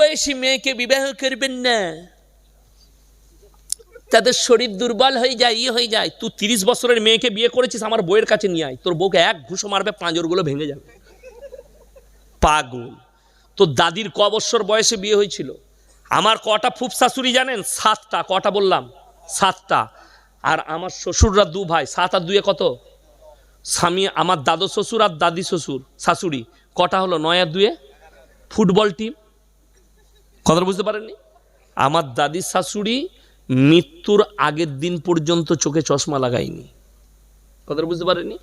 বয়সী মেয়েকে বিবাহ করবেন না, তাদের শরীর দুর্বল হয়ে যায়, হয়ে যায়। তুই 30 বছরের মেয়েকে বিয়ে করেছিস, আমার বউয়ের কাছে নিয়ে আয়, তোর বউকে এক ঘুষো মারবে, পাঁজরগুলো ভেঙে যাবে। পাগল। তোর দাদির ক বছর বয়সে বিয়ে হয়েছিল? আমার কটা ফুফ শাশুড়ি জানেন? 7টা। কটা বললাম? 7টা। আর আমার শ্বশুররা 2 ভাই, 7 আর 2 কত? স্বামী, আমার দাদু শ্বশুর আর দাদি শ্বশুর শাশুড়ি কটা হলো? 9 আর 2 ফুটবল টিম। কথা বুঝতে পারেননি? আমার দাদির শাশুড়ি মৃত্যুর আগের দিন পর্যন্ত চোখে চশমা লাগায়নি। কথা বুঝতে পারেননি?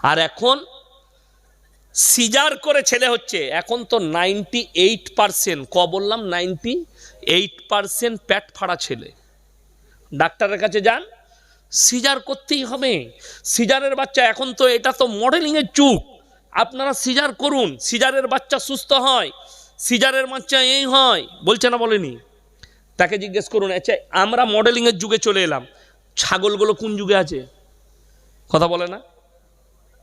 আর এখন সিজার করে ছেলে হচ্ছে। এখন তো 98%, ক বললাম 98% পেট ফাড়া ছেলে। ডাক্তারের কাছে যান, সিজার করতেই হবে। সিজারের বাচ্চা, এখন তো এটা তো মডেলিংয়ের যুগ, আপনারা সিজার করুন, সিজারের বাচ্চা সুস্থ হয়, সিজারের বাচ্চা এই হয়, বলছে না বলেনি? তাকে জিজ্ঞেস করুন। আচ্ছা, আমরা মডেলিংয়ের যুগে চলে এলাম, ছাগলগুলো কোন যুগে আছে? কথা বলে না?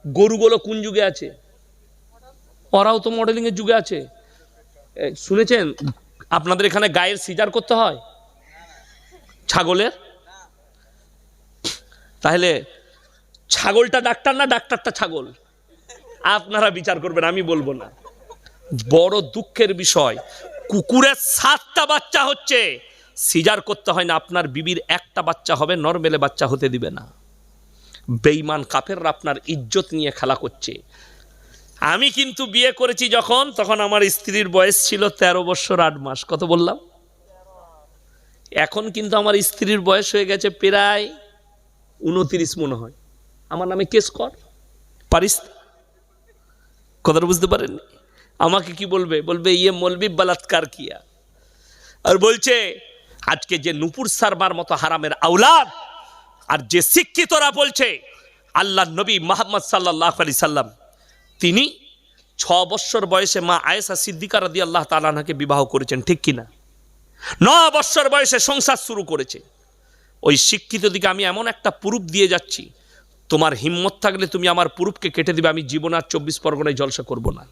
গরুগুলো কোন যুগে আছে? ওরাও তো মডেলিংয়ের যুগে আছে। শুনেছেন আপনাদের এখানে গায়ের সিজার করতে হয় ছাগলের? তাহলে ছাগলটা ডাক্তার না ডাক্তারটা ছাগল? আপনারা বিচার করবেন, আমি বলবো না। বড় দুঃখের বিষয়, কুকুরের 7টা বাচ্চা হচ্ছে, সিজার করতে হয় না। আপনার বিবির একটা বাচ্চা হবে, নরমেলে বাচ্চা হতে দিবে না। বেঈমান কাফেররা আপনার ইজ্জত নিয়ে খেলা করছে। আমি কিন্তু বিয়ে করেছি যখন, তখন আমার স্ত্রীর বয়স ছিল 13 বছর 8 মাস। কত বললাম? এখন কিন্তু আমার স্ত্রীর বয়স হয়ে গেছে প্রায় 29 মনে হয়। আমার নামে কেস কর, পারিস? কথাটা বুঝতে পারেন? আমাকে কি বলবে? বলবে ইয়ে মৌলবি বলাৎকার কিয়া। আর বলছে আজকে যে নুপুর সারবার মতো হারামের আওলাদ, আর যে শিক্ষিতরা বলছে আল্লাহ নবী মুহাম্মদ সাল্লাল্লাহু আলাইহি সাল্লাম তিনি 6 বছর বয়সে মা আয়েশা সিদ্দিকা রাদিয়াল্লাহু তাআলা আনহাকে বিবাহ করেছেন, ঠিক কিনা? 9 বছর বয়সে সংসার শুরু করেছে। ওই শিক্ষিত দিকে আমি এমন একটা প্রুফ দিয়ে যাচ্ছি, তোমার হিম্মত থাকলে তুমি আমার প্রুফকে কেটে দিবে। আমি জীবনে আর 24 পরগনায় জলসা করব না।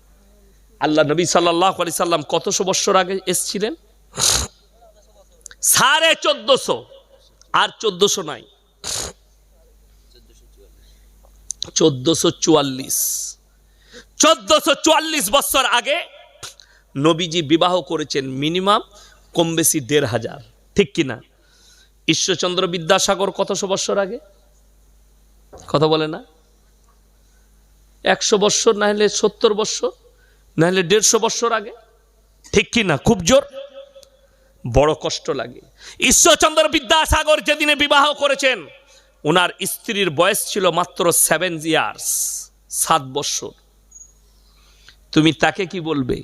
আল্লাহ নবী সাল্লাল্লাহু আলাইহি সাল্লাম কতশো বছর আগে এসেছিলেন? 1450। আর 1400 নাই, 1444। 1444 বছর আগে নবীজি বিবাহ করেছেন, মিনিমাম কম বেশি 1500, ঠিক কিনা? ঈশ্বরচন্দ্র বিদ্যাসাগর কতশো বছর আগে? কথা বলে না? 100 বছর, না হলে 70 বছর, না হলে 150 বছর আগে, ঠিক কিনা? খুব জোর, বড় কষ্ট লাগে। ঈশ্বরচন্দ্র বিদ্যাসাগর যেদিনে বিবাহ করেছেন, ওনার স্ত্রীর বয়স ছিল মাত্র 7 ইয়ার্স, 7 বছর। তুমি তাকে কি বলবে?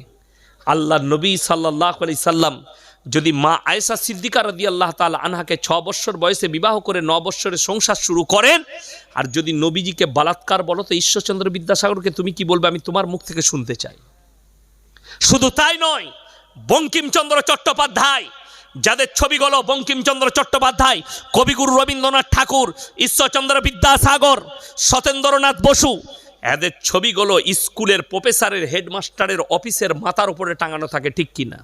আল্লাহ নবী সাল্লাল্লাহু আলাইহি সাল্লাম যদি মা আয়েশা সিদ্দিকা রাদিয়াল্লাহু তাআলা আনহাকে 6 বছর বয়সে বিবাহ করে 9 বছরে সংসার শুরু করেন, আর যদি নবীজিকে বলাৎকার বলো, তো ঈশ্বরচন্দ্র বিদ্যাসাগরকে তুমি কি বলবে? আমি তোমার মুখ থেকে শুনতে চাই। শুধু তাই নয়, বঙ্কিমচন্দ্র চট্টোপাধ্যায়, যাদের ছবিগুলো বঙ্কিমচন্দ্র চট্টোপাধ্যায়, কবিগুরু রবীন্দ্রনাথ ঠাকুর, ঈশ্বরচন্দ্র বিদ্যাসাগর, সত্যেন্দ্রনাথ বসু, এদের ছবিগুলো স্কুলের প্রফেসরের, হেডমাস্টারের অফিসের মাথার উপরে টাঙানো থাকে, ঠিক কিনা?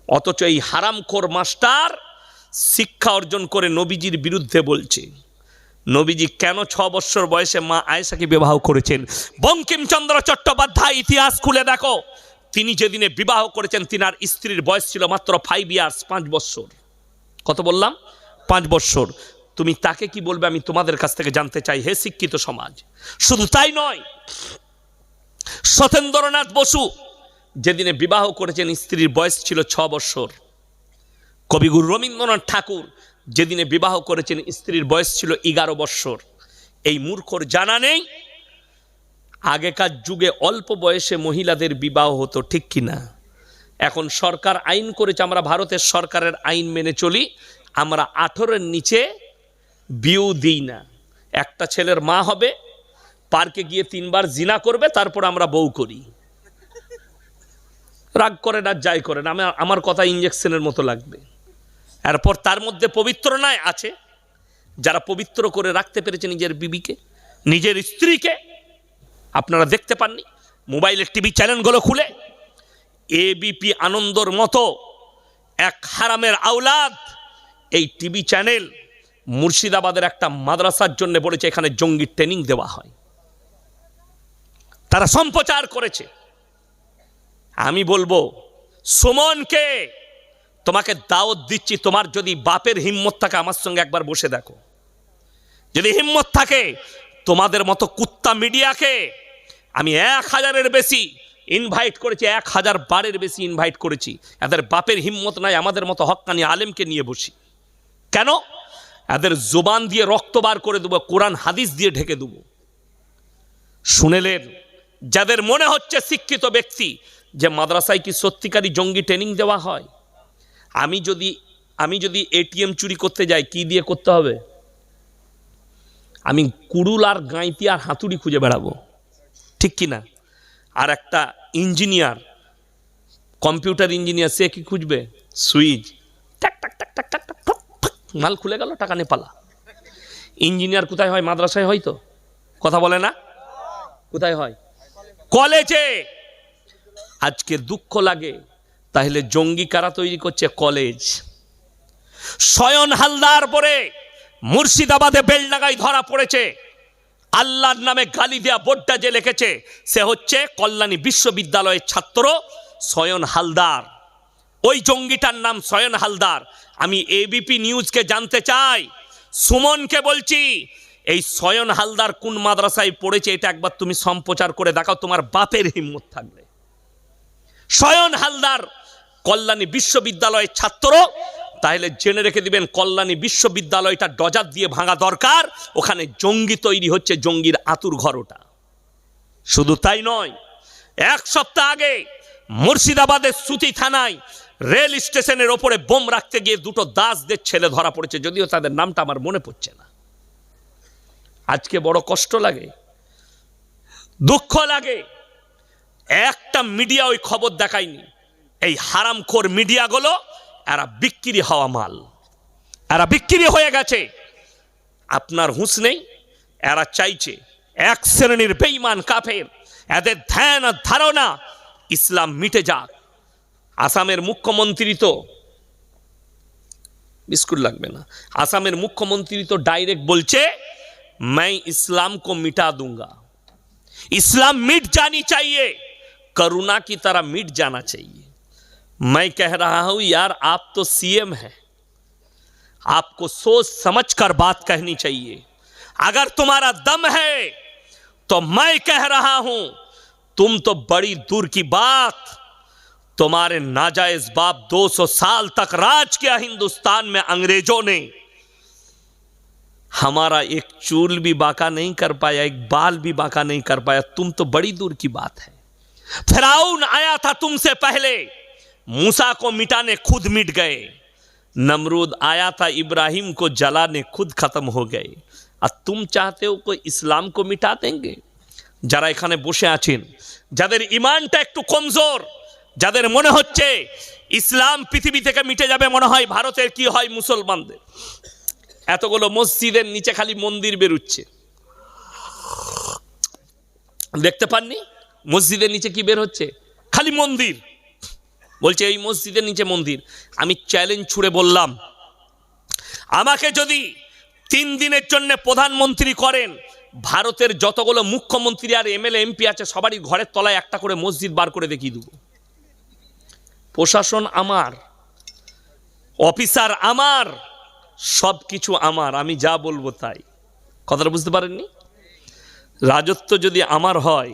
অথচ এই হারামখোর মাস্টার শিক্ষা অর্জন করে নবীজির বিরুদ্ধে বলছে। নবীজি কেন 6 বছর বয়সে মা আয়েশাকে বিবাহ করেছেন? বঙ্কিমচন্দ্র চট্টোপাধ্যায় ইতিহাস খুলে দেখো, তিনি যেদিনে বিবাহ করেছেন, তিনার স্ত্রীর বয়স ছিল মাত্র 5 ইয়ার্স, 5 বছর। কত বললাম? 5 বছর। তুমি তাকে কি বলবে? আমি তোমাদের কাছ থেকে জানতে চাই, হে শিক্ষিত সমাজ। শুধু তাই নয়, সত্যেন্দ্রনাথ বসু যেদিনে বিবাহ করেছেন, স্ত্রীর বয়স ছিল 6 বছর। কবিগুরু রবীন্দ্রনাথ ঠাকুর যেদিনে বিবাহ করেছেন, স্ত্রীর বয়স ছিল 11 বছর। এই মূর্খর জানা নেই আগেকার যুগে অল্প বয়সে মহিলাদের বিবাহ হতো, ঠিক কিনা? এখন সরকার আইন করেছে, আমরা ভারতের সরকারের আইন মেনে চলি, আমরা 18-এর নিচে বিয়েও দিই না। একটা ছেলের মা হবে, পার্কে গিয়ে 3 বার জিনা করবে, তারপর আমরা বউ করি। রাগ করেন আর যাই করেন, আমার কথা ইঞ্জেকশনের মতো লাগবে। এরপর তার মধ্যে পবিত্র নয় আছে, যারা পবিত্র করে রাখতে পেরেছে নিজের বিবিকে, নিজের স্ত্রীকে। আপনারা দেখতে পাননি মোবাইলের টিভি চ্যানেলগুলো খুলে এবিপি আনন্দর মতো এক হারামের আওলাদ এই টিভি চ্যানেল মুর্শিদাবাদের একটা মাদ্রাসার জন্য বলেছে এখানে জঙ্গি ট্রেনিং দেওয়া হয়, তারা সম্প্রচার করেছে। আমি বলবো সুমনকে, তোমাকে দাওয়াত দিচ্ছি, তোমার যদি বাপের হিম্মত থাকে আমার সঙ্গে একবার বসে দেখো। যদি হিম্মত থাকে, তোমাদের মতো কুত্তা মিডিয়াকে আমি 1000-এর বেশি ইনভাইট করেছি, 1000 বারের বেশি ইনভাইট করেছি। এদের বাপের হিম্মত নাই আমাদের মতো হক্কানি আলেমকে নিয়ে বসি। কেন? এদের জবান দিয়ে রক্ত বার করে দেবো, কোরআন হাদিস দিয়ে ঢেকে দেবো। শুনেলেন, যাদের মনে হচ্ছে শিক্ষিত ব্যক্তি যে মাদ্রাসায় কি সত্যিকারই জঙ্গি ট্রেনিং দেওয়া হয়? আমি যদি এটিএম চুরি করতে যাই, কি দিয়ে করতে হবে? আমি কুড়ুল আর গাঁইতি আর হাতুড়ি খুঁজে বেড়াবো, ঠিক কি না? আর একটা ইঞ্জিনিয়ার, কম্পিউটার ইঞ্জিনিয়ার, সে কি খুঁজবে? সুইচ, টাক টাক টাক টাক টাক টাক, মাল খুলে গেল, টাকা নিয়ে পালা। ইঞ্জিনিয়ার কোথায় হয়? মাদ্রাসায় হয় তো, কথা বলে না? কোথায় হয়? কলেজে। আজকে দুঃখ লাগে, তাহলে জঙ্গি কারা তৈরি করছে? কলেজ। সয়ন হালদার পরে মুর্শিদাবাদে বেলডাঙ্গায় ধরা পড়েছে, আল্লাহর নামে গালি দেয়া বোর্ডটা যে লিখেছে সে হচ্ছে কল্যাণী বিশ্ববিদ্যালয়ের ছাত্র সয়ন হালদার। ওই জঙ্গিটার নাম সয়ন হালদার। আমি এবিপি নিউজকে জানতে চাই, সুমনকে বলছি, এই সয়ন হালদার কোন মাদ্রাসায় পড়েছে এটা একবার তুমি সম্প্রচার করে দেখাও, তোমার বাপের হিম্মত থাকলে। সয়ন হালদার কল্যাণী বিশ্ববিদ্যালয়ের ছাত্র, তাহলে জেনে রেখে দিবেন কল্যাণী বিশ্ববিদ্যালয়টা ডজার দিয়ে ভাঙা দরকার। ওখানে জঙ্গি তৈরি হচ্ছে, জঙ্গির আতুর ঘর ওটা। শুধু তাই নয়, 1 সপ্তাহ আগে মুর্শিদাবাদের সুতি থানায় রেল স্টেশনের ওপরে বোম রাখতে গিয়ে 2 দাসদের ছেলে ধরা পড়েছে, যদিও তাদের নামটা আমার মনে পড়ছে না। আজকে বড় কষ্ট লাগে, দুঃখ লাগে, একটা মিডিয়া ওই খবর দেখায়নি। এই হারামখোর মিডিয়াগুলো এরা বিক্রি হওয়া মাল, এরা বিক্রি হয়ে গেছে। আপনার হুঁশ নেই, এরা চাইছে এক শ্রেণীর বেঈমান কাফের, এদের ধ্যান আর ধারণা ইসলাম মিটে যাক। আসামের মুখ্যমন্ত্রী তো, বিস্কুট লাগবে না, আসামের মুখ্যমন্ত্রী তো ডাইরেক্ট বলছে मैं इस्लाम को मिटा दूंगा, इस्लाम मिट जानी चाहिए, करुणा की तरह मिट जाना चाहिए। मैं कह रहा हूं यार, आप तो सीएम हैं, आपको सोच समझ कर बात कहनी चाहिए। अगर तुम्हारा दम है तो मैं कह रहा हूं, तुम तो बड़ी दूर की बात, तुम्हारे नाजायज बाप 200 साल तक राज किया हिंदुस्तान में अंग्रेजों ने, हमारा एक चूल भी बाका नहीं कर पाया, एक बाल भी बाका नहीं कर पाया, तुम तो बड़ी दूर की बात है। फिरौन आया था तुमसे पहले, मूसा को मिटाने खुद मिट गए, नमरूद आया था इब्राहिम को जलाने खुद खत्म हो गए, और तुम चाहते हो कोई इस्लाम को मिटा देंगे? যারা এখানে বসে আছেন, যাদের ইমানটা একটু কমজোর, যাদের মনে হচ্ছে ইসলাম পৃথিবী থেকে মিটে যাবে, মনে হয় ভারতের কি হয় মুসলমানদের, এতগুলো মসজিদের নিচে খালি মন্দির বেরোচ্ছে, দেখতে পাননি? মসজিদের নিচে কি বের হচ্ছে? খালি মন্দির। বলছে এই মসজিদের নিচে মন্দির। আমি চ্যালেঞ্জ ছুড়ে বললাম, আমাকে যদি 3 দিনের জন্য প্রধানমন্ত্রী করেন, ভারতের যতগুলো মুখ্যমন্ত্রী আর এমএলএ এমপি আছে সবারই ঘরের তলায় একটা করে মসজিদ বার করে দেখিয়ে দেব। প্রশাসন আমার, অফিসার আমার, সব কিছু আমার, আমি যা বলবো তাই। কথাটা বুঝতে পারেননি? রাজত্ব যদি আমার হয়,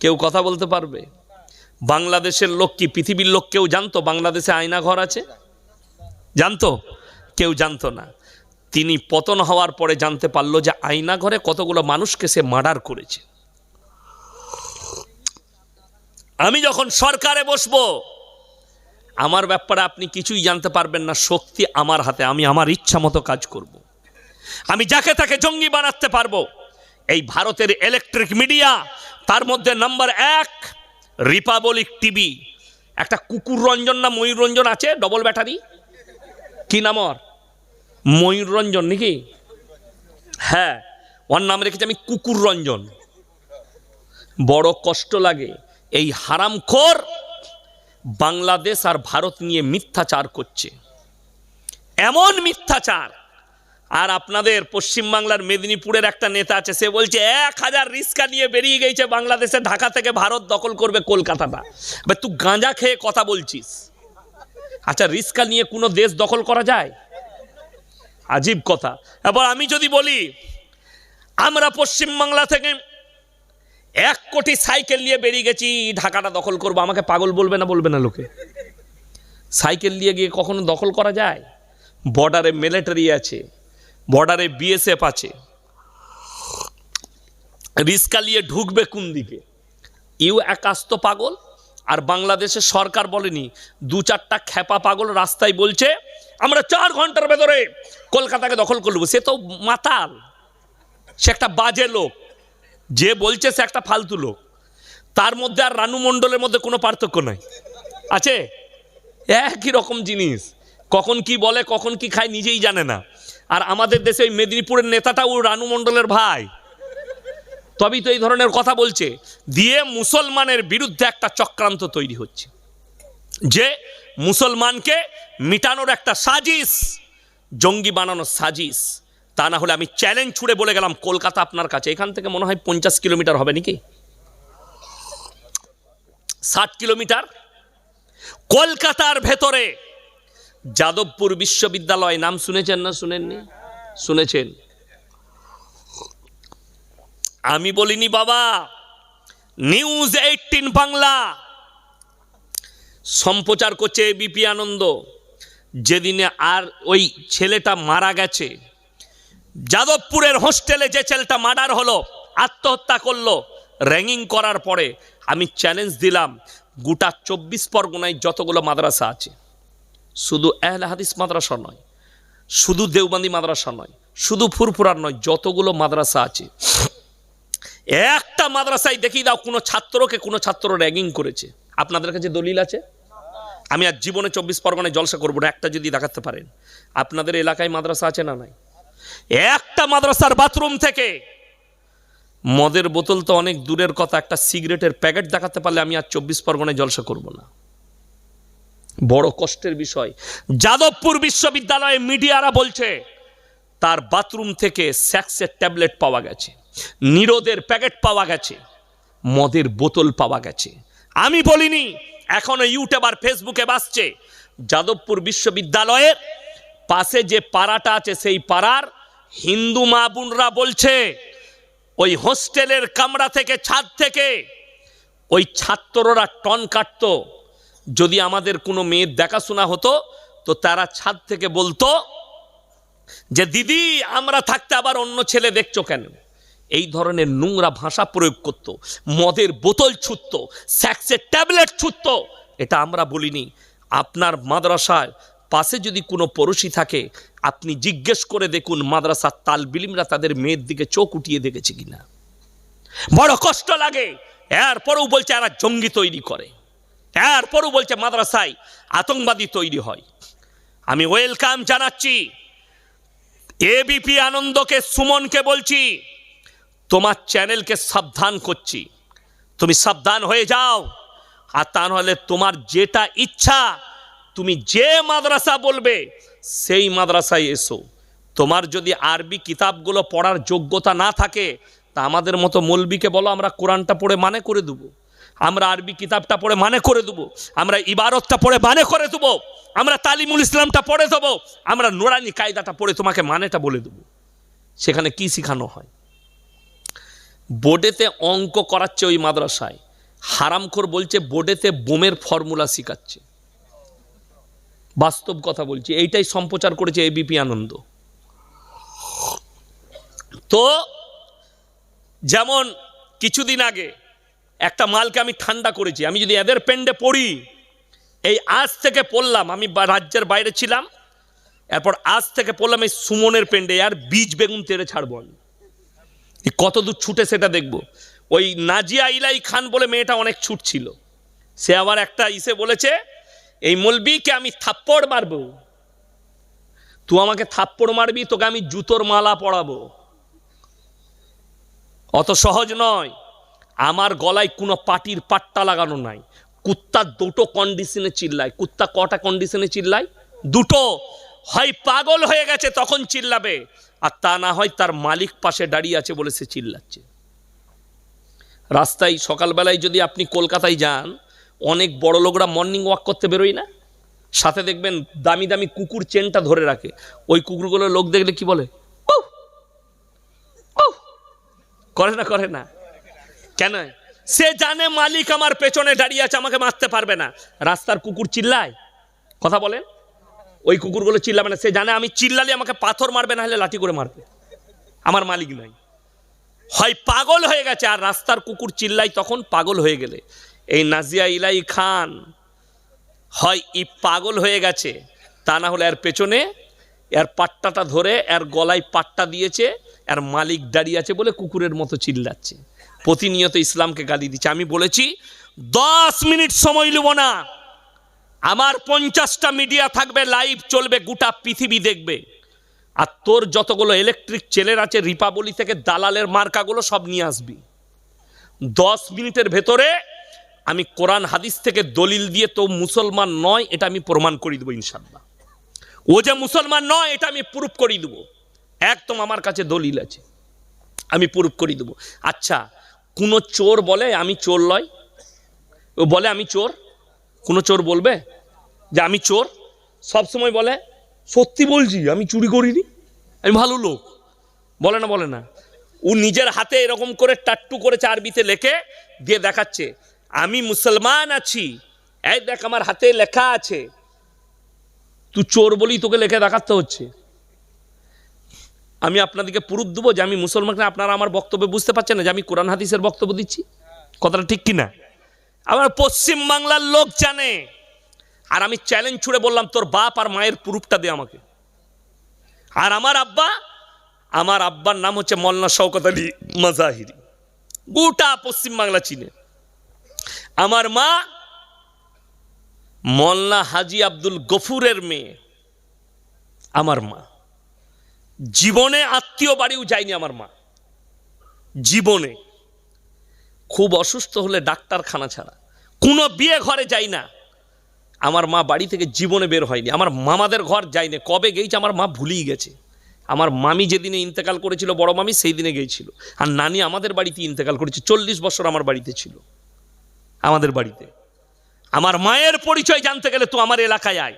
কেউ কথা বলতে পারবে? বাংলাদেশের লোক কি পৃথিবীর লোক কেউ জানতো বাংলাদেশে আয়না ঘর আছে? জানতো? কেউ জানতো না। তিনি পতন হওয়ার পরে জানতে পারলো যে আয়না ঘরে কতগুলো মানুষকে সে মার্ডার করেছে। আমি যখন সরকারে বসবো, আমার ব্যাপারে আপনি কিছুই জানতে পারবেন না, শক্তি আমার হাতে, আমি আমার ইচ্ছা মতো কাজ করব। আমি যাকে তাকে জঙ্গি বানাতে পারবো। এই ভারতের ইলেকট্রিক মিডিয়া, তার মধ্যে নাম্বার 1 রিপাবলিক টিভি, একটা কুকুর রঞ্জন না ময়ূর রঞ্জন আছে, ডবল ব্যাটারি, কি নাম ওর? ময়ূর রঞ্জন নাকি? হ্যাঁ, ওর নাম রেখেছি আমি কুকুর রঞ্জন। বড় কষ্ট লাগে, এই হারামখোর বাংলাদেশ আর ভারত নিয়ে মিথ্যাচার করছে, এমন মিথ্যাচার। আর আপনাদের পশ্চিমবাংলার মেদিনীপুরের একটা নেতা আছে, সে বলছে 1000 রিস্কা নিয়ে বেরিয়ে গেছে বাংলাদেশে, ঢাকা থেকে ভারত দখল করবে কলকাতাটা। তুই গাঁজা খেয়ে কথা বলছিস? আচ্ছা, রিস্কা নিয়ে কোনো দেশ দখল করা যায়? আজীব কথা। এবার আমি যদি বলি আমরা পশ্চিমবাংলা থেকে 1 কোটি সাইকেল নিয়ে বেরিয়ে গেছি ঢাকাটা দখল করব, আমাকে পাগল বলবে না? বলবে না লোকে? সাইকেল নিয়ে গিয়ে কখনো দখল করা যায়? বর্ডারে মিলিটারি আছে, বর্ডারে বিএসএফ আছে, রিস্কা নিয়ে ঢুকবে কোন দিকে? এক আস্ত পাগল। আর বাংলাদেশের সরকার বলেনি, 2-4টা খেপা পাগল রাস্তায় বলছে আমরা 4 ঘন্টার ভেতরে কলকাতাকে দখল করব। সে তো মাতাল, সে একটা বাজে লোক। যে বলছে সে একটা ফালতু লোক। তার মধ্যে আর রানু মণ্ডলের মধ্যে কোনো পার্থক্য নাই, আছে? একই রকম জিনিস, কখন কি বলে কখন কি খায় নিজেই জানে না। আর আমাদের দেশে ওই মেদিনীপুরের নেতাটাও রানু মণ্ডলের ভাই, তবেই তো এই ধরনের কথা বলছে। দিয়ে মুসলমানের বিরুদ্ধে একটা চক্রান্ত তৈরি হচ্ছে, যে মুসলমানকে মিটানোর একটা সাজিশ, জঙ্গি বানানোর সাজিশ। তা না হলে আমি চ্যালেঞ্জ ছুড়ে বলে গেলাম, কলকাতা আপনার কাছে, এখান থেকে মনে হয় 50 কিলোমিটার হবে নাকি, 60 কিলোমিটার। কলকাতার ভেতরে যাদবপুর বিশ্ববিদ্যালয়, নাম শুনেছেন না শুনেননি? শুনেছেন। আমি বলিনি বাবা, নিউজ 18 বাংলা সম্প্রচার করছে এবিপি আনন্দ। যেদিনে আর ওই ছেলেটা মারা গেছে, যাদবপুরের হোস্টেলে যে ছেলেটা মার্ডার হলো, আত্মহত্যা করলো, র্যাগিং করার পরে আমি চ্যালেঞ্জ দিলাম, গোটা 24 পরগনায় যতগুলো মাদ্রাসা আছে, শুধু আহলে হাদিস মাদ্রাসা নয়, শুধু দেওবন্দি মাদ্রাসা নয়, শুধু ফুরফুরার নয়, যতগুলো মাদ্রাসা আছে, একটা মাদ্রাসায় দেখিয়ে দাও কোনো ছাত্রকে কোনো ছাত্র র্যাগিং করেছে। আপনাদের কাছে দলিল আছে? আমি আর জীবনে 24 পরগনায় জলসা করবো না, একটা যদি দেখাতে পারেন। আপনাদের এলাকায় মাদ্রাসা আছে না? নাই। একটা মাদ্রাসার বাথরুম থেকে মদের বোতল তো অনেক দূরের কথা, একটা সিগারেটের প্যাকেট দেখাতে পারলে আমি আর 24 পরগনায় জলসা করব না। বড় কষ্টের বিষয়। যাদবপুর বিশ্ববিদ্যালয়ে মিডিয়ারা বলছে তার বাথরুম থেকে সেক্সের ট্যাবলেট পাওয়া গেছে, নিরোদের প্যাকেট পাওয়া গেছে, মদের বোতল পাওয়া গেছে। আমি বলিনি, এখনো ইউটিউব আর ফেসবুকে বাসছে। যাদবপুর বিশ্ববিদ্যালয়ের পাশে যে পাড়াটা আছে, সেই পাড়ার হিন্দু মা বোনরা বলছে ওই হোস্টেলের কামরা থেকে, ছাদ থেকে ওই ছাত্ররা টন কাটত। যদি আমাদের কোনো মেয়ের দেখাশোনা হতো তো তারা ছাদ থেকে বলতো যে দিদি আমরা থাকতে আবার অন্য ছেলে দেখছো কেন? এই ধরনের নোংরা ভাষা প্রয়োগ করত, মদের বোতল ছুঁত, সেক্সের ট্যাবলেট ছুঁত। এটা আমরা বলিনি। আপনার মাদ্রাসায় পাশে যদি কোনো পড়োশি থাকে, আপনি জিজ্ঞেস করে দেখুন মাদ্রাসার তালবিলিমরা তাদের মেয়ের দিকে চোখ উঠিয়ে দেখেছে কিনা। বড় কষ্ট লাগে। এরপরেও বলছে এরা জঙ্গি তৈরি করে, এরপরেও বলছে মাদ্রাসায় আতঙ্কবাদী তৈরি হয়। আমি ওয়েলকাম জানাচ্ছি এবিপি আনন্দকে, সুমনকে বলছি তোমার চ্যানেলকে সাবধান করছি, তুমি সাবধান হয়ে যাও। আর তা নাহলে তোমার যেটা ইচ্ছা, তুমি যে মাদ্রাসা বলবে সেই মাদ্রাসায় এসো। তোমার যদি আরবি কিতাবগুলো পড়ার যোগ্যতা না থাকে, তা আমাদের মতো মৌলবীকে বলো আমরা কোরআনটা পড়ে মানে করে দেবো, আমরা আরবি কিতাবটা পড়ে মানে করে দেবো, আমরা ইবারতটা পড়ে মানে করে দেবো, আমরা তালিমুল ইসলামটা পড়ে দেবো, আমরা নুরানি কায়দাটা পড়ে তোমাকে মানেটা বলে দেবো। সেখানে কি শেখানো হয়? বোর্ডেতে অঙ্ক করাচ্ছে ওই মাদ্রাসায়, হারামখোর বলছে বোর্ডেতে বোমের ফর্মুলা শেখাচ্ছে। বাস্তব কথা বলছি, এইটাই সম্প্রচার করেছে এবিপি আনন্দ। তো যেমন কিছুদিন আগে একটা মালকে আমি ঠান্ডা করেছি, আমি যদি এদের পেন্ডে পড়ি, এই আজ থেকে পড়লাম, আমি রাজ্যের বাইরে ছিলাম, এরপর আজ থেকে পড়লাম এই সুমনের পেন্ডে, আর বীজ বেগুন তেড়ে ছাড়বো আমি, কত দূর ছুটে সেটা দেখবো। ওই নাজিয়া ইলাই খান বলে মেয়েটা অনেক ছুট ছিল, সে আবার একটা ইসে বলেছে এই মৌলবীকে আমি থাপ্পড় মারবো, তুই আমাকে থাপ্পড় মারবি, তোকে আমি জুতোর মালা পরাবো। অত সহজ নয়। আমার গলায় কোনো পাটির পাট্টা লাগানো নাই, কুত্তা দুটো কন্ডিশনে চিল্লায়। কুত্তা কটা কন্ডিশনে চিল্লায়? দুটো। হয় পাগল হয়ে গেছে তখন চিল্লাবে, আর তা না হয় তার মালিক পাশে দাঁড়িয়ে আছে বলে সে চিল্লাচ্ছে। রাস্তায় সকালবেলায় যদি আপনি কলকাতায় যান, অনেক বড় লোকরা মর্নিং ওয়াক করতে বেরোয় না, সাথে দেখবেন দামি দামি কুকুর চেনটা ধরে রাখে। ওই কুকুরগুলো লোক দেখলে কি বলে? করে না? করে না? কেন? সে জানে মালিক আমার পেছনে দাঁড়িয়ে আছে, আমাকে মারতে পারবে না। রাস্তার কুকুর চিল্লায়, কথা বলেন, ওই কুকুরগুলো চিল্লাবে না। সে জানে আমি চিল্লালে আমাকে পাথর মারবে, না হলে লাঠি করে মারবে, আমার মালিক নাই। হয় পাগল হয়ে গেছে, আর রাস্তার কুকুর চিল্লাই তখন পাগল হয়ে গেলে। এই নাজিয়া ইলাই খান হয় ই পাগল হয়ে গেছে, তা না হলে এর পেছনে এর পাট্টাটা ধরে এর গলায় পাট্টা দিয়েছে, এর মালিক দাঁড়িয়ে আছে বলে কুকুরের মতো চিল্লাচ্ছে, প্রতিনিয়ত ইসলামকে গালি দিচ্ছে। আমি বলেছি 10 মিনিট সময় নেব না, আমার 50টা মিডিয়া থাকবে, লাইভ চলবে, গোটা পৃথিবী দেখবে। আর তোর যতগুলো ইলেকট্রিক চ্যানেল আছে রিপাবলি থেকে দালালের মার্কাগুলো সব নিয়ে আসবি। 10 মিনিটের ভেতরে আমি কোরআন হাদিস থেকে দলিল দিয়ে তো মুসলমান নয় এটা আমি প্রমাণ করে দেবো ইনশাআল্লাহ। ও যে মুসলমান নয় এটা আমি প্রুফ করে দেবো, একদম আমার কাছে দলিল আছে, আমি প্রুফ করে দেবো। আচ্ছা, কোনো চোর বলে আমি চোর লয়? ও বলে আমি চোর? কোনো চোর বলবে যে আমি চোর? সবসময় বলে সত্যি বলছি, আমি চুরি করিনি, আমি ভালো লোক, বলে না? বলে না? ও নিজের হাতে এরকম করে টাট্টু করেছে, আরবিতে লেখে দিয়ে দেখাচ্ছে আমি মুসলমান আছি, এই দেখ আমার হাতে লেখা আছে। তুই চোর বলি তোকে লেখে দেখাতে হচ্ছে। আমি আপনাদেরকে প্রুফ দেবো যে আমি মুসলমান। আপনারা আমার বক্তব্য বুঝতে পারছেন না যে আমি কোরআন হাদিসের বক্তব্য দিচ্ছি? কথাটা ঠিক কিনা? আমার পশ্চিম বাংলার লোক জানে। আর আমি চ্যালেঞ্জ ছুড়ে বললাম তোর বাপ আর মায়ের প্রুফটা দে আমাকে। আর আমার আব্বার নাম হচ্ছে মৌলানা শওকত আলী মাজাহিরি, গোটা পশ্চিম বাংলা চিনে। আমার মা মৌলানা হাজি আব্দুল গফুরের মেয়ে। আমার মা জীবনে আত্মীয় বাড়িও যায়নি। আমার মা জীবনে খুব অসুস্থ হলে ডাক্তারখানা ছাড়া কোনো বিয়ে ঘরে যাই না। আমার মা বাড়ি থেকে জীবনে বের হয়নি। আমার মামাদের ঘর যায়নি। কবে গেছে আমার মা ভুলেই গেছে। আমার মামি যেদিনে ইন্তেকাল করেছিল, বড় মামি, সেই দিনে গিয়েছিল। আর নানি আমাদের বাড়িতে ইন্তেকাল করেছে, 40 বছর আমার বাড়িতে ছিল, আমাদের বাড়িতে। আমার মায়ের পরিচয় জানতে গেলে তুই আমার এলাকায় আয়।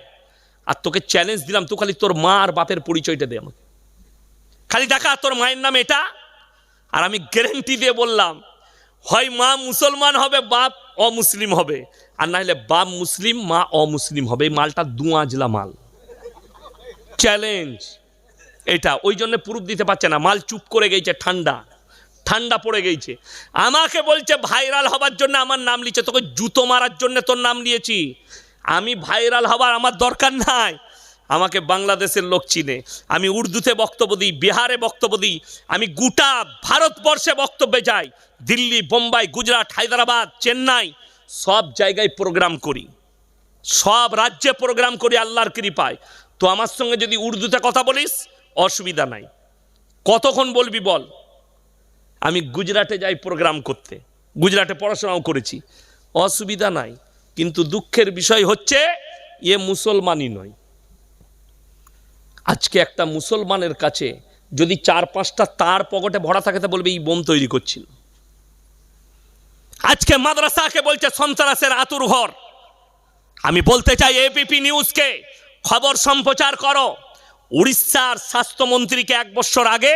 আর তোকে চ্যালেঞ্জ দিলাম, তুই খালি তোর মা আর বাপের পরিচয়টা দে আমাকে, খালি দেখা তোর মায়ের নাম এটা। আর আমি গ্যারেন্টি দিয়ে বললাম, হয় মা মুসলমান হবে, বাপ অমুসলিম হবে, আর না হলে বাপ মুসলিম মা অমুসলিম হবে। এই মালটা দুয়াজলা মাল, চ্যালেঞ্জ এটা। ওই জন্য প্রুফ দিতে পারছে না, মাল চুপ করে গেছে, ঠান্ডা পড়ে গেছে। আমাকে বলছে ভাইরাল হবার জন্য আমার নাম লিখছে, তোকে জুতো মারার জন্য তোর নাম নিয়েছি। আমি ভাইরাল হবার আমার দরকার নাই, আমাকে বাংলাদেশের লোক চিনে। আমি উর্দুতে বক্তব্য দিই, বিহারে বক্তব্য দিই, আমি গোটা ভারতবর্ষে বক্তব্যে যাই, দিল্লি, বোম্বাই, গুজরাট, হায়দ্রাবাদ, চেন্নাই, সব জায়গায় প্রোগ্রাম করি, সব রাজ্যে প্রোগ্রাম করি আল্লাহর কৃপায়। তো আমার সঙ্গে যদি উর্দুতে কথা বলিস অসুবিধা নাই, কতক্ষণ বলবি বল। আমি গুজরাটে যাই প্রোগ্রাম করতে, গুজরাটে পড়াশোনাও করেছি, অসুবিধা নাই। কিন্তু দুঃখের বিষয় হচ্ছে এ মুসলমানই নয়। আজকে একটা মুসলমানের কাছে যদি 4-5টা তার পকেটে ভরা থাকে তা বলবে এই বোম তৈরি করছিল। আজকে মাদ্রাসাকে বলছে সন্ত্রাসের আতুর ঘর। আমি বলতে চাই এবিপি নিউজকে খবর সম্প্রচার করো, উড়িষ্যার স্বাস্থ্যমন্ত্রীকে 1 বছর আগে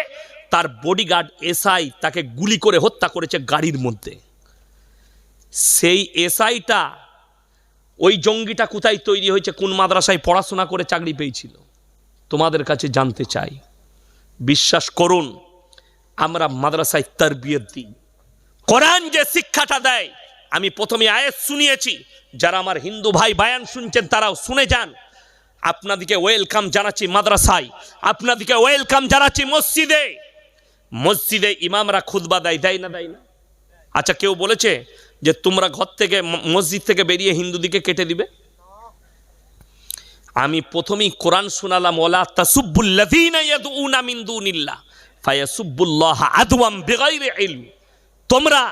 তার বডিগার্ড এসআই তাকে গুলি করে হত্যা করেছে গাড়ির মধ্যে। সেই এসআইটা, ওই জঙ্গিটা কোথায় তৈরি হয়েছে, কোন মাদ্রাসায় পড়াশোনা করে চাকরি পেয়েছিল, তোমাদের কাছে জানতে চাই। বিশ্বাস করুন, আমরা মাদ্রাসায় তারবিয়ত দিই, কোরআন যে শিক্ষাটা দেয়। আমি প্রথমে আয়াত শুনিয়েছি, যারা আমার হিন্দু ভাই বায়ান শুনছেন তারাও শুনে যান। আপনাদেরকে ওয়েলকাম জানাচ্ছি মাদ্রাসায়, আপনাদেরকে ওয়েলকাম জানাচ্ছি মসজিদে। মসজিদে ইমামরা খুতবা দেয় না? আচ্ছা, কেউ বলেছে যে তোমরা ঘর থেকে মসজিদ থেকে বেরিয়ে হিন্দুদিকে কেটে দিবে? আমি প্রথমেই কোরআন শোনালাম, ওয়ালা তাসুব্বুল্লাযীনা ইয়াদউনা মিন দুনিল্লাহ ফায়াসুব্বুল্লাহ আদওয়াম বিগাইরি ইলম। তোমরা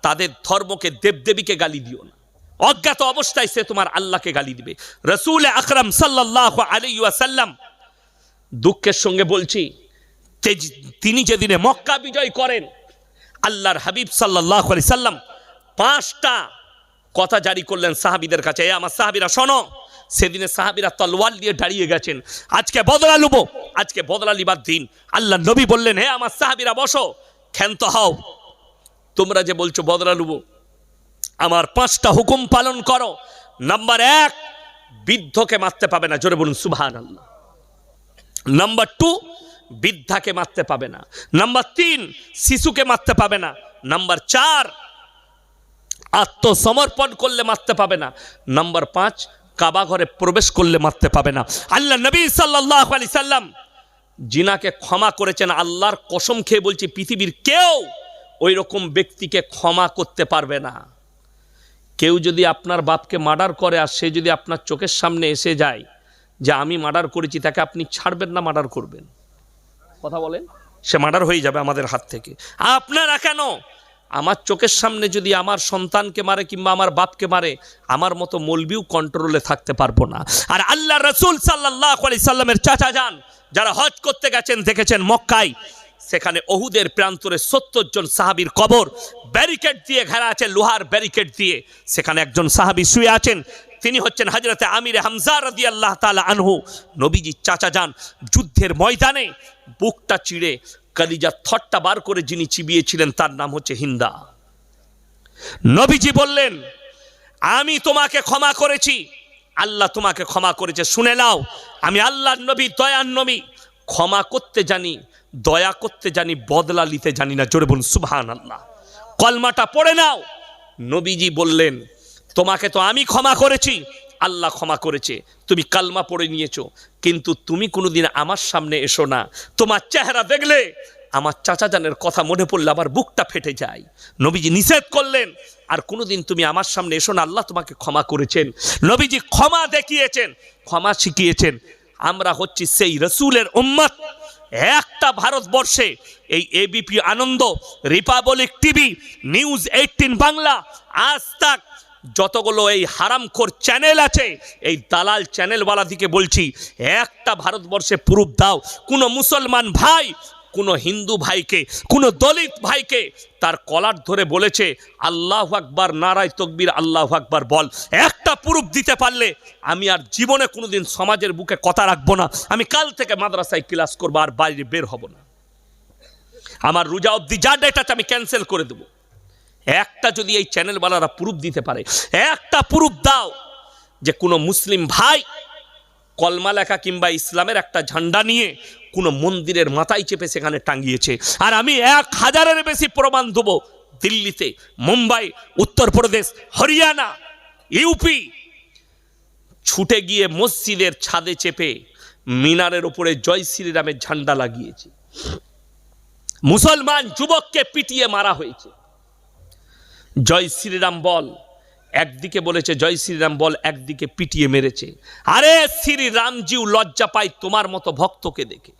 তাদের ধর্মকে, দেবদেবীকে গালি দিও না। অজ্ঞাত অবস্থায় সে তোমার আল্লাহকে গালি দিবে। রাসূল আকরাম সাল্লাল্লাহু আলাইহি ওয়াসাল্লাম দুঃখের সঙ্গে বলছি, তিনি যেদিনে মক্কা বিজয় করেন, আল্লাহর হাবিব সাল্লাল্লাহু আলাইহি সাল্লাম 5টা কথা জারি করলেন সাহাবীদের কাছে, এ আমার সাহাবীরা শোনো। সেদিনে সাহাবীরা তলোয়ার নিয়ে দাঁড়িয়ে গেছেন, আজকে বদলা লুব, আজকে বদলা লিবার দিন। আল্লাহ নবী বললেন, হে আমার সাহাবীরা বসো, ক্ষান্ত হও, তোমরা যে বলছো বদলা লুব, আমার 5টা হুকুম পালন করো। নাম্বার 1, বৃদ্ধকে মারতে পাবে না, জোরে বলুন সুবহানাল্লাহ। নাম্বার 2, বৃদ্ধাকে মারতে পাবে না। নাম্বার 3, শিশুকে মারতে পাবে না। নাম্বার 4, আত্মসমর্পণ করলে মারতে পাবে না। নাম্বার 5, কাবা ঘরে প্রবেশ করলে মারতে পাবে না। আল্লাহ নবী সাল্লাল্লাহু আলাইহি সাল্লাম জিনাকে ক্ষমা করেছেন। আল্লাহর কসম খেয়ে বলছি, পৃথিবীর কেউ ওই রকম ব্যক্তিকে ক্ষমা করতে পারবে না। কেউ যদি আপনার বাপকে মার্ডার করে আর সে যদি আপনার চোখের সামনে এসে যায় যে আমি মার্ডার করেছি, তাকে আপনি ছাড়বেন না মার্ডার করবেন? কথা বলেন, সে মার্ডার হয়ে যাবে আমাদের হাত থেকে। আপনারা কেন, আমার চোখের সামনে যদি আমার সন্তানকে মারে কিংবা আমার বাপকে মারে, আমার মতো মৌলবিও কন্ট্রোলে থাকতে পারবো না। আর আল্লাহ রাসূল সাল্লাল্লাহু আলাইহি সাল্লামের চাচা যান, যারা হজ করতে গেছেন, দেখেছেন মক্কায়, সেখানে ওহুদের প্রান্তরে 70 জন সাহাবীর কবর ব্যারিকেড দিয়ে ঘেরা আছে, লোহার ব্যারিকেড দিয়ে। সেখানে একজন সাহাবী শুয়ে আছেন, তিনি হচ্ছেন হযরতে আমির হামজা রাদিয়াল্লাহু তাআলা আনহু, নবীজির চাচা যান। যুদ্ধের ময়দানে বুকটা চিড়ে কলিজা থটটা বার করে যিনি চিবিয়েছিলেন, তার নাম হচ্ছে হিন্দা। নবীজি বললেন, আমি তোমাকে ক্ষমা করেছি, আল্লাহ তোমাকে ক্ষমা করেছে, শুনে নাও, আমি আল্লাহর নবী, দয়ার নবী, ক্ষমা করতে জানি, দয়া করতে জানি, বদলা নিতে জানি না। জোরে বলুন সুবহানাল্লাহ। কলমাটা পড়ে নাও। নবীজি বললেন, তোমাকে তো আমি ক্ষমা করেছি, আল্লাহ ক্ষমা করেছে, তুমি কালমা পড়ে নিয়েছো, কিন্তু তুমি কোনোদিন আমার সামনে এসো না। তোমার চেহারা দেখলে আমার চাচা জানের কথা মনে পড়লে আমার বুকটা ফেটে যায়। নবীজি নিষেধ করলেন, আর কোনোদিন তুমি আমার সামনে এসো না, আল্লাহ তোমাকে ক্ষমা করেছেন। নবীজি ক্ষমা দেখিয়েছেন, ক্ষমা শিখিয়েছেন। আমরা হচ্ছি সেই রসুলের উম্মত। একটা ভারতবর্ষে এই এবিপি আনন্দ, রিপাবলিক টিভি, নিউজ 18 বাংলা, আজ তাক, যতগুলো এই হারামখোর চ্যানেল আছে, এই দালাল চ্যানেলওয়ালাদিকে বলছি, একটা ভারতবর্ষে প্রুফ দাও কোনো মুসলমান ভাই কোনো হিন্দু ভাইকে, কোনো দলিত ভাইকে তার কলার ধরে বলেছে আল্লাহু আকবার, নারায়ে তাকবীর, আল্লাহু আকবার বল। একটা প্রুফ দিতে পারলে আমি আর জীবনে কোনোদিন সমাজের বুকে কথা রাখবো না। আমি কাল থেকে মাদ্রাসায় ক্লাস করবো, আর বাইরে বের হব না। আমার রোজা অবধি যা ডেট আছে আমি ক্যান্সেল করে দেবো। একটা যদি এই চ্যানেলওয়ালারা প্রুফ দিতে পারে, একটা প্রুফ দাও যে কোনো মুসলিম ভাই কলমা লেখা কিংবা ইসলামের একটা ঝান্ডা নিয়ে কোনো মন্দিরের মাথায় চেপে সেখানে টাঙ্গিয়েছে, আর আমি 1000-এর বেশি প্রমাণ দেবো। দিল্লিতে, মুম্বাই, উত্তরপ্রদেশ, হরিয়ানা, ইউপি ছুটে গিয়ে মসজিদের ছাদে চেপে মিনারের উপরে জয় শ্রীরামের ঝান্ডা লাগিয়েছে। মুসলমান যুবককে পিটিয়ে মারা হয়েছে। জয় শ্রীরাম বল একদিকে বলেছে, জয় শ্রীরাম বল একদিকে পিটিয়ে মেরেছে। আরে শ্রীরামজিও লজ্জা পায় তোমার মতো ভক্তকে দেখে।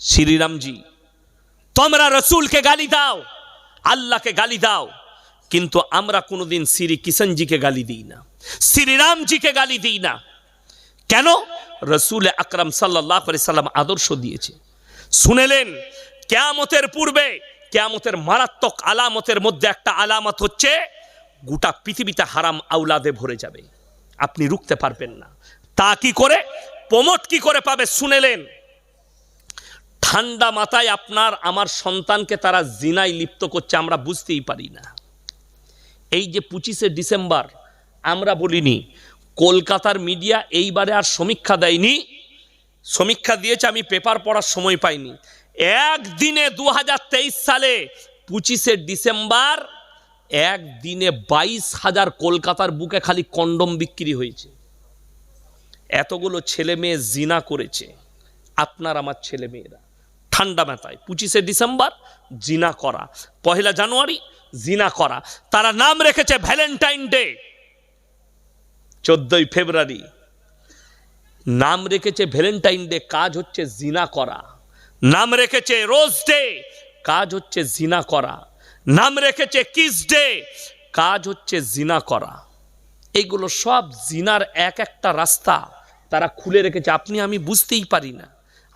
শ্রীরামজি, তোমরা রসুলকে গালি দাও, আল্লাহকে গালি দাও, কিন্তু আমরা কোনোদিন শ্রী কিষণজিকে গালি দিই না, শ্রীরামজিকে গালি দিই না। কেন? রসুল আকরাম সাল্লাল্লাহু আলাইহি সাল্লাম আদর্শ দিয়েছে। শুনেলেন, কিয়ামতের পূর্বে, কিয়ামতের মারাত্মক আলামতের মধ্যে একটা আলামত হচ্ছে গোটা পৃথিবীতে হারাম আওলাদে ভরে যাবে, আপনি রুখতে পারবেন না। তা কি করে, প্রমোট কি করে পাবে? শুনেলেন, ঠান্ডা মাথায় আপনার আমার সন্তানকে তারা জিনায় লিপ্ত করছে, আমরা বুঝতেই পারি না। এই যে 25শে ডিসেম্বর, আমরা বলিনি, কলকাতার মিডিয়া এইবারে আর সমীক্ষা দেয়নি, সমীক্ষা দিয়েছে, আমি পেপার পড়ার সময় পাইনি। একদিনে 2023 সালে 25শে ডিসেম্বর একদিনে 22,000 কলকাতার বুকে খালি কন্ডম বিক্রি হয়েছে। এতগুলো ছেলে মেয়ে জিনা করেছে, আপনার আমার ছেলে মেয়েরা ঠান্ডা মাথায় 25শে ডিসেম্বর জিনা করা, 1 জানুয়ারি জিনা করা। তারা নাম রেখেছে ভ্যালেন্টাইন ডে, 14 ফেব্রুয়ারি নাম রেখেছে ভ্যালেন্টাইন ডে, কাজ হচ্ছে জিনা করা। নাম রেখেছে রোজ ডে, কাজ হচ্ছে জিনা করা। নাম রেখেছে কিস ডে, কাজ হচ্ছে জিনা করা। এইগুলো সব জিনার এক একটা রাস্তা তারা খুলে রেখেছে, আপনি আমি বুঝতেই পারি না,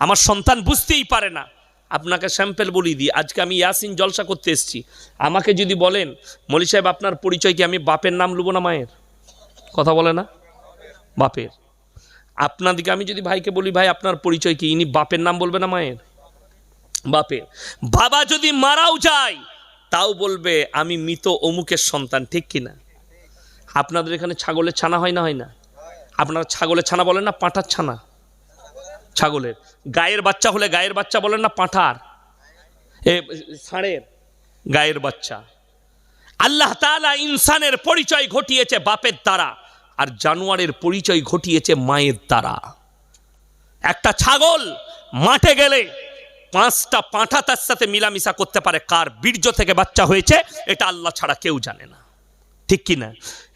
আমার সন্তান বুঝতেই পারে না। আপনাকে স্যাম্পেল বলি দিই, আজকে আমি ইয়াসিন জলসা করতে এসেছি, আমাকে যদি বলেন মৌলী সাহেব আপনার পরিচয় কি, আমি বাপের নাম লুবো না মায়ের? কথা বলে না, বাপের। আপনাদিকে আমি যদি ভাইকে বলি ভাই আপনার পরিচয় কি, ইনি বাপের নাম বলবে না মায়ের? বাপের। বাবা যদি মারাও যায় তাও বলবে আমি মৃত অমুকের সন্তান, ঠিক কিনা? আপনাদের এখানে ছাগলের ছানা হয় না, হয় না? আপনারা ছাগলের ছানা বলেন না পাঁঠার ছানা? ছাগলের। গায়ের বাচ্চা হলে গায়ের বাচ্চা বলেন না পাঁঠার? ষাঁড়ের গায়ের বাচ্চা। আল্লাহ তাআলা ইনসানের পরিচয় ঘটিয়েছে বাপের দ্বারা, আর জানোয়ারের পরিচয় ঘটিয়েছে মায়ের দ্বারা। একটা ছাগল মাঠে গেলে 5টা পাঁঠা তার সাথে মিলামিশা করতে পারে, কার বীর্য থেকে বাচ্চা হয়েছে এটা আল্লাহ ছাড়া কেউ জানে না, ঠিক কিনা?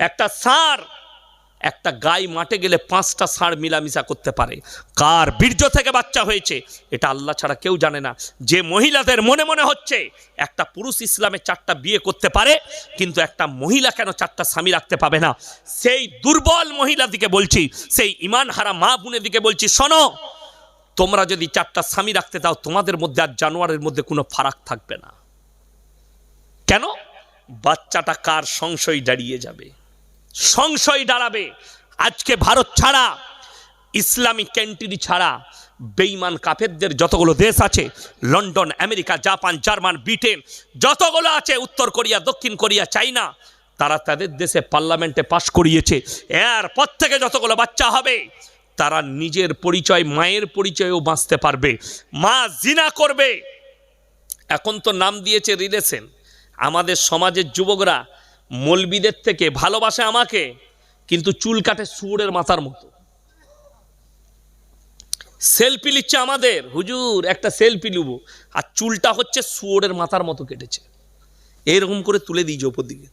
একটা ষাঁড়, একটা গাই মাঠে গেলে 5টা ষাঁড় মিলামিশা করতে পারে, কার বীর্য থেকে বাচ্চা হয়েছে এটা আল্লাহ ছাড়া কেউ জানে না। যে মহিলাদের মনে মনে হচ্ছে একটা পুরুষ ইসলামে 4টা বিয়ে করতে পারে, কিন্তু একটা মহিলা কেন 4টা স্বামী রাখতে পাবে না, সেই দুর্বল মহিলা দিকে বলছি, সেই ইমান হারা মা বোনের দিকে বলছি, শোনো, তোমরা যদি 4টা স্বামী রাখতে দাও তোমাদের মধ্যে আর জানোয়ারের মধ্যে কোনো ফারাক থাকবে না। কেন? বাচ্চাটা কার সংশয় দাঁড়িয়ে যাবে, সংশয় দাঁড়াবে। আজকে ভারত ছাড়া, ইসলামিক কান্ট্রি ছাড়া বেঈমান কাফেরদের যতগুলো দেশ আছে, London, America, Japan, German, Britain, যতগুলো আছে, উত্তর কোরিয়া, দক্ষিণ কোরিয়া, চাইনা, তারা তাদের দেশে পার্লামেন্টে পাশ করিয়েছে, এরপর থেকে যতগুলো বাচ্চা হবে তারা নিজের পরিচয়, মায়ের পরিচয়ও বাঁচতে পারবে। মা জিনা করবে, এখন তো নাম দিয়েছে রিলেশন। আমাদের সমাজের যুবকরা মৌলবীদের থেকে ভালোবাসে আমাকে, কিন্তু চুল কাটে শুয়োরের মাথার মতো। সেলফি নিচ্ছে আমাদের, হুজুর একটা সেলফি নেব, আর চুলটা হচ্ছে শুয়োরের মাথার মতো কেটেছে, এইরকম করে তুলে দিয়েছে ওপর দিকে,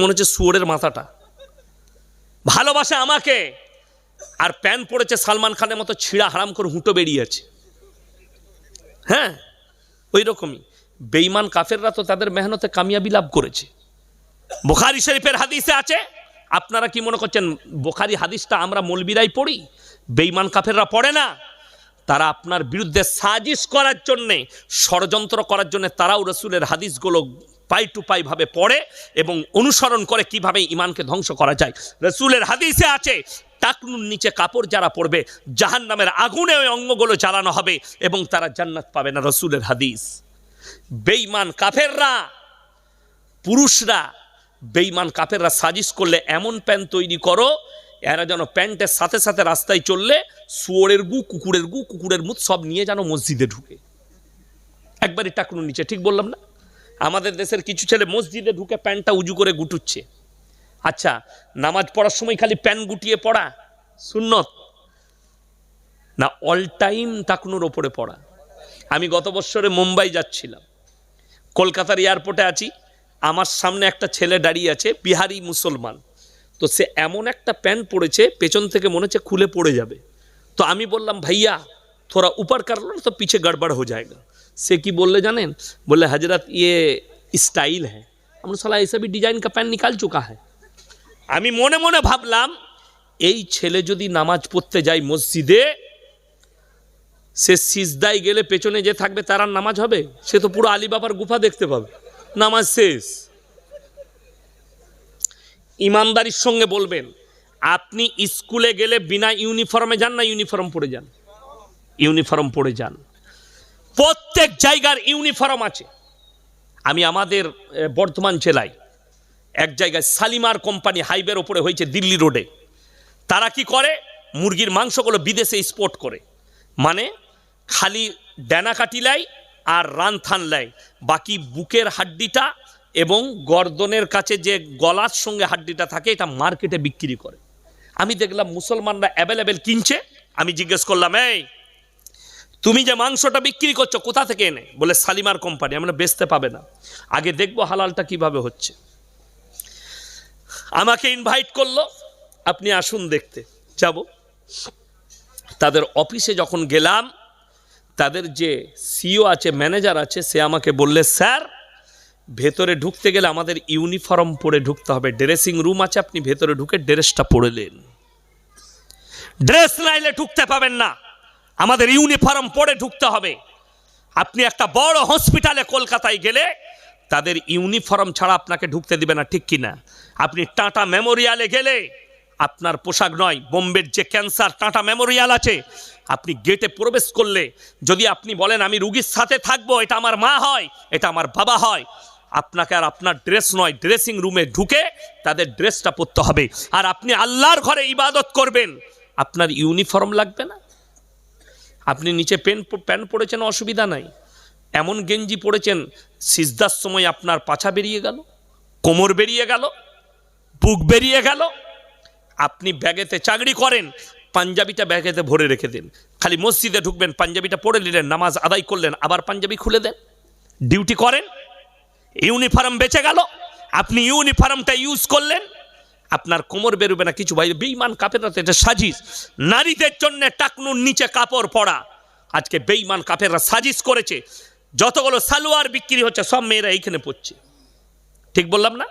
মনে হচ্ছে শুয়োরের মাথাটা। ভালোবাসে আমাকে, আর প্যান্ট পরেছে সালমান খানের মতো ছিঁড়া, হারাম করে হুঁটো বেরিয়েছে। হ্যাঁ, ওই রকমই বেঈমান কাফেররা তো তাদের মেহনতে কামিয়াবি লাভ করেছে। বুখারী শরীফের হাদিসে আছে, আপনারা কি মনে করছেন বুখারী হাদিসটা আমরা মৌলবীরাই পড়ি, বেঈমান কাফেররা পড়ে না? তারা আপনার বিরুদ্ধে সাজিশ করার জন্যে, ষড়যন্ত্র করার জন্য তারাও রসুলের হাদিসগুলো পাই টু পাই ভাবে পড়ে এবং অনুসরণ করে কিভাবে ইমানকে ধ্বংস করা যায়। রসুলের হাদিসে আছে, টাকনুর নিচে কাপড় যারা পরবে জাহান্নামের আগুনে ওই অঙ্গগুলো জ্বালানো হবে এবং তারা জান্নাত পাবে না, রসুলের হাদিস। বেঈমান কাফেররা, পুরুষরা, বেঈমান কাফেররা সাজিশ করলে এমন প্যান্ট তৈরি করো, এরা যেন প্যান্টের সাথে সাথে রাস্তায় চললে শুয়োরের গু, কুকুরের গু, কুকুরের মুখ সব নিয়ে যেন মসজিদে ঢুকে, একবারই টাকনুর নিচে। ঠিক বললাম না? আমাদের দেশের কিছু ছেলে মসজিদে ঢুকে প্যান্টটা উজু করে গুটুচ্ছে। আচ্ছা, নামাজ পড়ার সময় খালি প্যান্ট গুটিয়ে পড়া সুন্নত না, অল টাইম টাকনুর ওপরে পড়া? আমি গত বছরে মুম্বাই যাচ্ছিলাম, কলকাতার এয়ারপোর্টে আছি, আমার সামনে একটা ছেলে দাঁড়িয়ে আছে, বিহারি মুসলমান। তো সে এমন একটা প্যান্ট পরেছে পেছন থেকে মনে হচ্ছে খুলে পড়ে যাবে। তো আমি বললাম ভাইয়া থোড়া উপর কর লো তো পিছে গড়বড় হয়ে যায়গা। সে কি বললে জানেন? বললে হজরত ইয়ে স্টাইল হ্যাঁ। আমরা সালা ऐसा भी डिजाइन का पैंट निकाल चुका है। আমি মনে মনে ভাবলাম, এই ছেলে যদি নামাজ পড়তে যায় মসজিদে, সে সিজদায় গেলে পেছনে যে থাকবে তার আর নামাজ হবে? সে তো পুরো আলী বাবার গুফা দেখতে পাবে, নামাজ শেষ। ইমানদারির সঙ্গে বলবেন, আপনি স্কুলে গেলে বিনা ইউনিফর্মে যান না ইউনিফর্ম পরে যান? ইউনিফর্ম পরে যান। প্রত্যেক জায়গার ইউনিফর্ম আছে। আমি আমাদের বর্ধমান জেলায় এক জায়গায় শালিমার কোম্পানি হাইওয়ের ওপরে হয়েছে, দিল্লি রোডে। তারা কি করে, মুরগির মাংসগুলো বিদেশে এক্সপোর্ট করে, মানে খালি ডানা কাটি লাই আর রান থান লাই, বাকি বুকের হাড্ডিটা এবং গর্দনের কাছে যে গলার সঙ্গে হাড্ডিটা থাকে এটা মার্কেটে বিক্রি করে। আমি দেখলাম মুসলমানরা অ্যাভেলেবেল কিনছে। আমি জিজ্ঞেস করলাম, এই তুমি যে মাংসটা বিক্রি করছো কোথা থেকে এনে? বলে শালিমার কোম্পানি। আমরা বেচতে পাবে না, আগে দেখবো হালালটা কিভাবে হচ্ছে। আমাকে ইনভাইট করলো, আপনি আসুন দেখতে। যাব। তাদের অফিসে যখন গেলাম, তাদের যে সিইও আছে, ম্যানেজার আছে, সে আমাকে বললে, স্যার ভেতরে ঢুকতে গেলে আমাদের ইউনিফর্ম পরে ঢুকতে হবে। ড্রেসিং রুম আছে, আপনি ভেতরে ঢুকে ড্রেসটা পরে নেন। ড্রেস নাইলে ঢুকতে পাবেন না, আমাদের ইউনিফর্ম পরে ঢুকতে হবে। আপনি একটা বড় হসপিটালে কলকাতায় গেলে তাদের ইউনিফর্ম ছাড়া আপনাকে ঢুকতে দিবে না, ঠিক কিনা? আপনি টাটা মেমোরিয়ালে গেলে আপনার পোশাক নয়, বোম্বের যে ক্যান্সার টাটা মেমোরিয়াল আছে, আপনি গেটে প্রবেশ করলে যদি আপনি বলেন আমি রুগীর সাথে থাকবো, এটা আমার মা হয়, এটা আমার বাবা হয়, আপনাকে আর আপনার ড্রেস নয়, ড্রেসিং রুমে ঢুকে তাদের ড্রেসটা পরতে হবে। আর আপনি আল্লাহর ঘরে ইবাদত করবেন, আপনার ইউনিফর্ম লাগবে না। আপনি নিচে প্যান্ট পরেছেন, অসুবিধা নাই, এমন গেঞ্জি পরেছেন সিজদার সময় আপনার পাছা বেরিয়ে গেল, কোমর বেরিয়ে গেল, বুক বেরিয়ে গেল। আপনি ব্যাগেতে চাকরি করেন, পাঞ্জাবিটা ব্যাগেতে ভরে রেখে দেন, খালি মসজিদে ঢুকবেন পাঞ্জাবিটা পরে নিলেন, নামাজ আদায় করলেন, আবার পাঞ্জাবি খুলে দেন, ডিউটি করেন, ইউনিফর্ম বেঁচে গেল। আপনি ইউনিফর্মটা ইউজ করলেন, আপনার কোমর বেরোবে না কিছু। ভাই বেঈমান কাফেররা তো এটা সাজিশ, নারীদের জন্য টাকনুর নিচে কাপড় পরা। আজকে বেঈমান কাফেররা সাজিশ করেছে, যতগুলো সালোয়ার বিক্রি হচ্ছে সব মেয়েরা এইখানে পড়ছে, ঠিক বললাম না?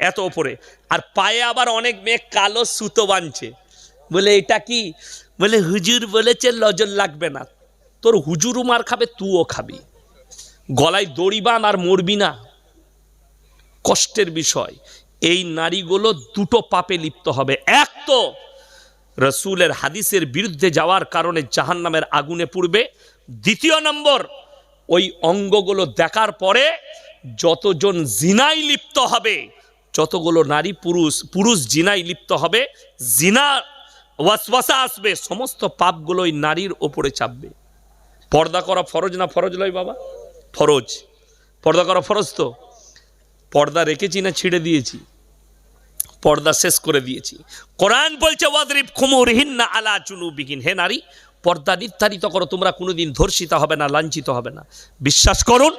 এত ওপরে, আর পায়ে আবার অনেক মেয়ে কালো সুতো বাঁধছে, বলে এটা কি, বলে হুজুর বলেছে লজল লাগবে না। তোর হুজুরও মার খাবে, তুইও খাবি। গলায় দড়ি বাঁধ আর মরবি না। কষ্টের বিষয়, এই নারীগুলো দুটো পাপে লিপ্ত হবে। এক তো রসুলের হাদিসের বিরুদ্ধে যাওয়ার কারণে জাহান্নামের আগুনে পুড়বে। দ্বিতীয় নম্বর, ওই অঙ্গগুলো দেখার পরে যতজন জিনায় লিপ্ত হবে, যতগুলো নারী পুরুষ জিনায় লিপ্ত হবে, জিনা ওয়াসওয়াসা আসবে, সমস্ত পাপগুলোই নারীর ওপরে চাপবে। পর্দা করা ফরজ না ফরজ নয় বাবা? ফরজ। পর্দা করা ফরজ তো? পর্দা রেখেছি না ছিঁড়ে দিয়েছি? পর্দা শেষ করে দিয়েছি। কোরআন বলছে ওয়াদরিব খুমুরহিন্না আলা জুনুবিহিন, হে নারী পর্দা নির্ধারিত করো, তোমরা কোনোদিন ধর্ষিত হবে না, লাঞ্ছিত হবে না। বিশ্বাস করুন,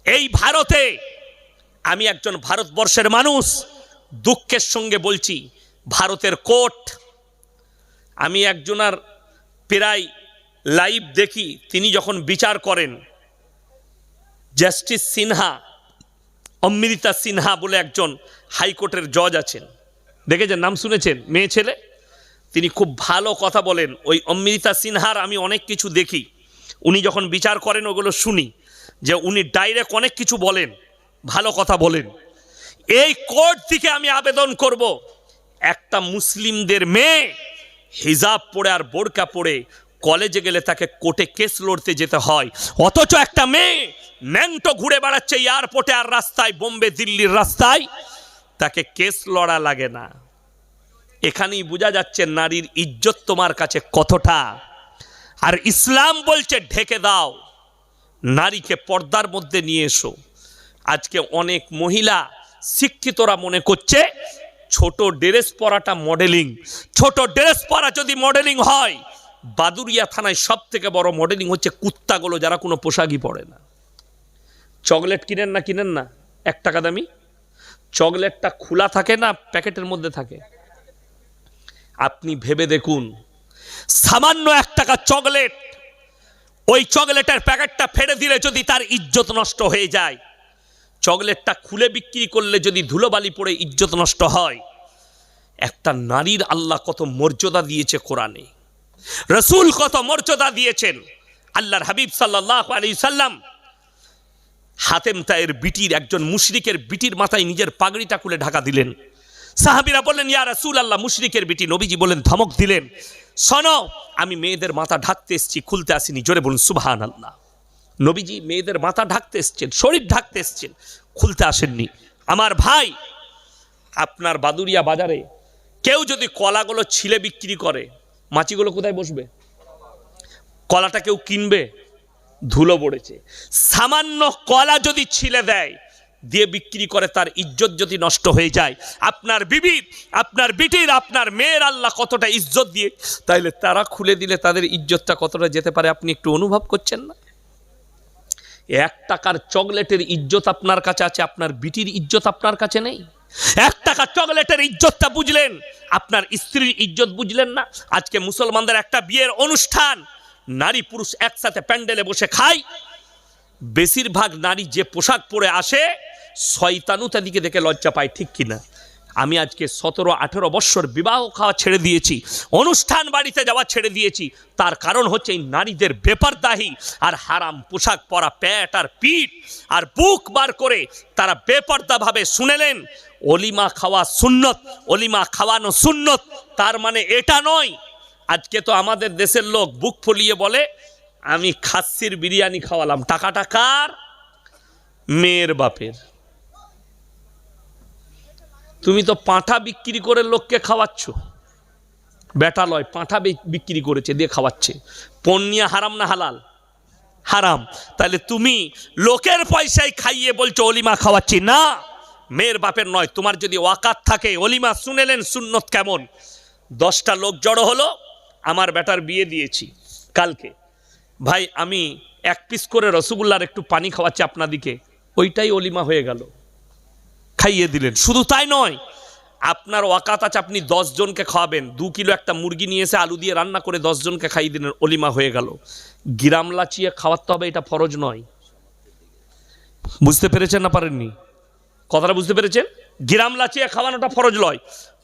এই ভারতে, আমি একজন ভারতবর্ষের মানুষ, দুঃখের সঙ্গে বলছি, ভারতের কোর্ট, আমি একজনার প্রায় লাইভ দেখি, তিনি যখন বিচার করেন, জাস্টিস সিনহা, অমৃতা সিনহা বলে একজন হাইকোর্টের জজ আছেন, দেখেছেন, নাম শুনেছেন, মেয়ে ছেলে, তিনি খুব ভালো কথা বলেন। ওই অমৃতা সিনহার আমি অনেক কিছু দেখি, উনি যখন বিচার করেন ওগুলো শুনি, যে উনি ডাইরেক্ট অনেক কিছু বলেন, ভালো কথা বলেন। এই কোর্ট থেকে আমি আবেদন করব, একটা মুসলিমদের মেয়ে হিজাব পরে আর বোরকা পরে কলেজে গেলে তাকে কোর্টে কেস লড়তে যেতে হয়, অথচ একটা মেয়ে ম্যাংটো ঘুরে বেড়াচ্ছে এয়ারপোর্টে আর রাস্তায়, বোম্বে দিল্লির রাস্তায়, তাকে কেস লড়া লাগে না। এখানেই বোঝা যাচ্ছে নারীর ইজ্জত তোমার কাছে কতটা। আর ইসলাম বলছে ঢেকে দাও, নারীকে পর্দার মধ্যে নিয়ে এসো। আজকে অনেক মহিলা শিক্ষিতরা মনে করছে ছোট ড্রেস পরাটা মডেলিং। ছোট ড্রেস পরা যদি মডেলিং হয়, বাদুরিয়া থানায় সব থেকে বড় মডেলিং হচ্ছে কুত্তাগুলো, যারা কোনো পোশাকই পরে না। চকলেট কিনেন না 1 টাকা দামি চকলেটটা খোলা থাকে না প্যাকেটের মধ্যে থাকে? আপনি ভেবে দেখুন, সামান্য 1 টাকা চকলেট, ওই চকলেটের প্যাকেটটা ফেলে দিলে যদি তার ইজ্জত নষ্ট হয়ে যায়, চকলেটটা খুলে বিক্রি করলে যদি ধুলোবালি পড়ে ইজ্জত নষ্ট হয়, একটা নারীর আল্লাহ কত মর্যাদা দিয়েছে কোরআনে, রসুল কত মর্যাদা দিয়েছেন। আল্লাহর হাবিব সাল্লাল্লাহু আলাইহি সাল্লাম হাতেম তায়ের বিটির, একজন মুশরিকের বিটির মাথায় নিজের পাগড়িটা খুলে ঢাকা দিলেন। সাহাবীরা বললেন ইয়া রাসূলুল্লাহ, মুশরিকের বিটি। নবীজি বলেন, ধমক দিলেন, শোনো, আমি মেয়েদের মাথা ঢাকতে এসেছি, খুলতে আসিনি। জোরে বলুন সুবহানাল্লাহ। নবীজি মেয়েদের মাথা ঢাকতে এসেছেন, শরীর ঢাকতে এসেছেন, খুলতে আসেননি। আমার ভাই, আপনার বাদুরিয়া বাজারে কেউ যদি কলাগুলো ছিলে বিক্রি করে, মাছিগুলো কোথায় বসবে? কলাটা কেউ কিনবে? ধুলো পড়েছে। সামান্য কলা যদি ছিলে দেয়, দিয়ে বিক্রি করে, তার ইজ্জত যদি নষ্ট হয়ে যায়, আপনার বিবির, আপনার বিটির, আপনার মেয়ের আল্লাহ কতটা ইজ্জত দিয়ে, তাইলে তারা খুলে দিলে তাদের ইজ্জতটা কতটা যেতে পারে আপনি একটু অনুভব করছেন না? 1 টাকার চকলেটের ইজ্জত আপনার কাছে আছে, আপনার বিটির ইজ্জত আপনার কাছে নেই। 1 টাকা চকলেটের ইজ্জতটা বুঝলেন, আপনার স্ত্রীর ইজ্জত বুঝলেন না। আজকে মুসলমানদের একটা বিয়ের অনুষ্ঠান, নারী পুরুষ একসাথে প্যান্ডেলে বসে খায়, বেশিরভাগ নারী যে পোশাক পরে আসে শয়তানও তাদেরকে দেখে লজ্জা পায়, ঠিক কিনা? আমি আজকে 17-18 বৎসর বিবাহ খাওয়া ছেড়ে দিয়েছি, অনুষ্ঠান বাড়িতে যাওয়া ছেড়ে দিয়েছি। তার কারণ হচ্ছে এই নারীদের বেপরদাহি আর হারাম পোশাক পরা, প্যাট আর পিঠ আর বুক বার করে তারা বেপরদাভাবে শুনেলেন অলিমা খাওয়া সুন্নত, অলিমা খাওয়ানো সুন্নত। তার মানে এটা নয়। আজকে তো আমাদের দেশের লোক বুক ফুলিয়ে বলে আমি খাসির বিরিয়ানি খাওয়ালাম, টাকাটা কার? মেয়ের বাপের। তুমি তো পাঁঠা বিক্রি করে লোককে খাওয়াচ্ছ, বেটা লয় পাঁঠা বিক্রি করেছে দিয়ে খাওয়াচ্ছে। পণ্যা হারাম না হালাল? হারাম। তাহলে তুমি লোকের পয়সায় খাইয়ে বলছো অলিমা খাওয়াচ্ছি না, মেয়ের বাপের নয়। তোমার যদি ওয়াকাত থাকে, অলিমা শুনেলেন সুন্নত কেমন, 10টা লোক জড়ো হলো, আমার বেটার বিয়ে দিয়েছি কালকে, ভাই আমি 1 পিস করে রসগোল্লার একটু পানি খাওয়াচ্ছি আপনাদিকে, ওইটাই অলিমা হয়ে গেল, খাইয়ে দিলেন। শুধু তাই নয়, আপনার ওয়াকাত আছে, আপনি 10 জনকে খাওয়াবেন, 2 কিলো একটা মুরগি নিয়ে এসে আলু দিয়ে রান্না করে 10 জনকে খাইয়ে দিলেন, অলিমা হয়ে গেল। গ্রাম লাচিয়ে খাওয়াতে হবে, এটা ফরজ নয়। বুঝতে পেরেছেন না পারেননি? কথাটা বুঝতে পেরেছেন? গ্রাম লাচিয়ে খাওয়ানোটা ফরজ নয়।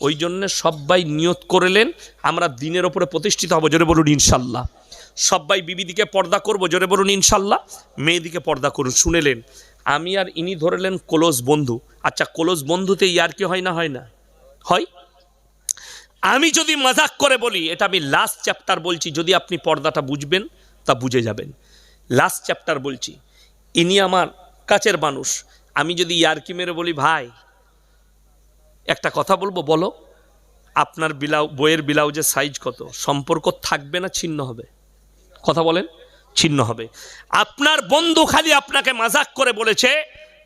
ওই জন্য সবাই নিয়ত করলেন আমরা দিনের ওপরে প্রতিষ্ঠিত হব, জোরে বলুন ইনশাল্লাহ। সবাই বিবিদিকে পর্দা করবো, জোরে বলুন ইনশাল্লাহ। মেয়েদিকে পর্দা করুন। শুনেলেন আমি আর ইনি ধরলেন ক্লোজ বন্ধু। আচ্ছা, ক্লোজ বন্ধুতে ইয়ার কি হয় না? হয় না? হয়। আমি যদি মজাক করে বলি, এটা আমি লাস্ট চ্যাপ্টার বলছি, যদি আপনি পর্দাটা বুঝবেন তা বুঝে যাবেন। লাস্ট চ্যাপ্টার বলছি, ইনি আমার কাছের মানুষ। আমি যদি ইয়ারকি মেরে বলি ভাই একটা কথা বলবো, বলো আপনার বইয়ের ব্লাউজের সাইজ কত, সম্পর্ক থাকবে না ছিন্ন হবে? কথা বলেন, ছিন্ন হবে। আপনার বন্ধু খালি আপনাকে মজাক করে বলেছে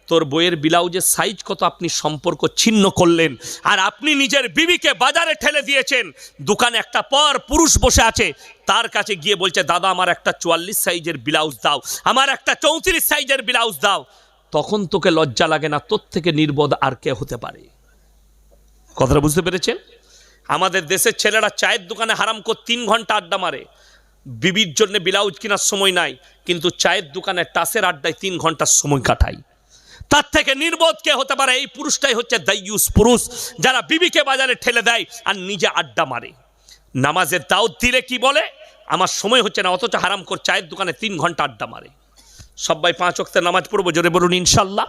তোর বইয়ের ব্লাউজের সাইজ কত, আপনি সম্পর্ক ছিন্ন করলেন। আর আপনি নিজের বিবিকে বাজারে ঠেলে দিয়েছেন, দোকানে একটা পর পুরুষ বসে আছে, তার কাছে গিয়ে বলছে দাদা আমার একটা 44 সাইজের ব্লাউজ দাও, আমার একটা 34 সাইজের ব্লাউজ দাও। তখন তোকে লজ্জা লাগে না? তোর থেকে নির্বোধ আর কে হতে পারে? কথাটা বুঝতে পেরেছেন? আমাদের দেশের ছেলেরা চায়ের দোকানে হারাম করে 3 ঘন্টা আড্ডা মারে, বিবির জন্য ব্লাউজ কেনার সময় নাই, কিন্তু চায়ের দোকানে টাসের আড্ডায় 3 ঘন্টার সময় কাটায়। তার থেকে নির্বোধ কে হতে পারে? এই পুরুষটাই হচ্ছে দাইয়ুস পুরুষ, যারা বিবিকে বাজারে ঠেলে দেয় আর নিজে আড্ডা মারে। নামাজের দাওয়াত দিলে কি বলে আমার সময় হচ্ছে না, অথচ হারাম করে চায়ের দোকানে 3 ঘন্টা আড্ডা মারে। সবাই 5 ওয়াক্তের নামাজ পড়বো, জোরে বলুন ইনশাল্লাহ।